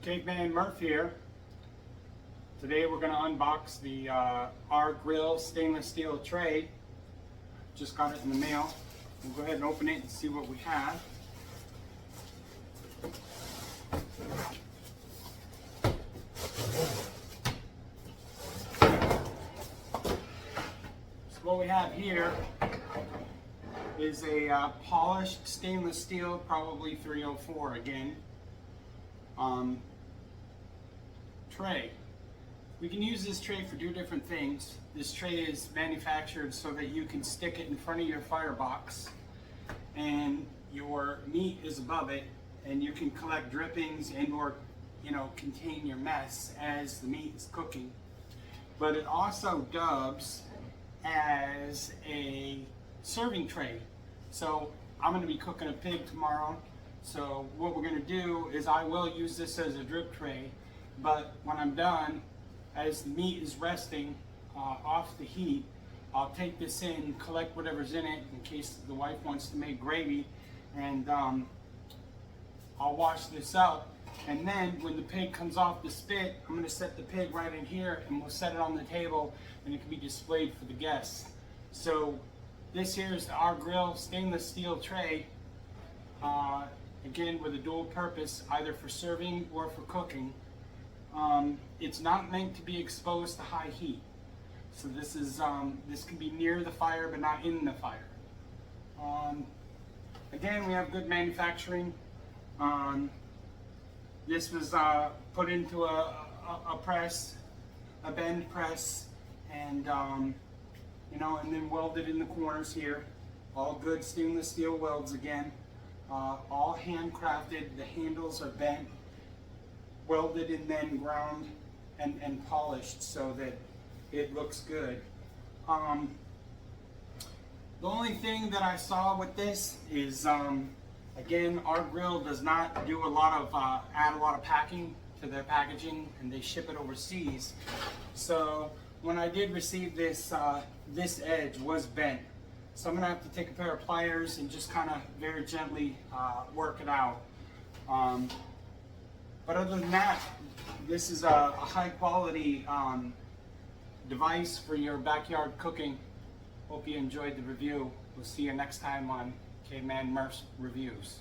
Caveman Murph here. Today we're going to unbox the our grill stainless steel tray. Just got it in the mail. We'll go ahead and open it and see what we have. So what we have here is a polished stainless steel, probably 304 again, tray. We can use this tray for two different things. This tray is manufactured so that you can stick it in front of your firebox and your meat is above it, and you can collect drippings and or contain your mess as the meat is cooking. But it also dubs as a serving tray. So I'm going to be cooking a pig tomorrow. So what we're going to do is I will use this as a drip tray, but when I'm done, as the meat is resting off the heat, I'll take this in, collect whatever's in it in case the wife wants to make gravy, and I'll wash this up. And then when the pig comes off the spit, I'm going to set the pig right in here and we'll set it on the table and it can be displayed for the guests. So this here is our grill stainless steel tray, again with a dual purpose, either for serving or for cooking. It's not meant to be exposed to high heat. So this is this can be near the fire but not in the fire. Again, we have good manufacturing. This was put into a press, a bend press, and and then welded in the corners here. All good stainless steel welds again. All handcrafted. The handles are bent, welded, and then ground and polished so that it looks good. The only thing that I saw with this is, again, our grill does not do a lot of add a lot of packing to their packaging, and they ship it overseas. So when I did receive this, this edge was bent. So I'm gonna have to take a pair of pliers and just kind of very gently work it out. But other than that, this is a high quality device for your backyard cooking. Hope you enjoyed the review. We'll see you next time on Caveman Murph's Reviews.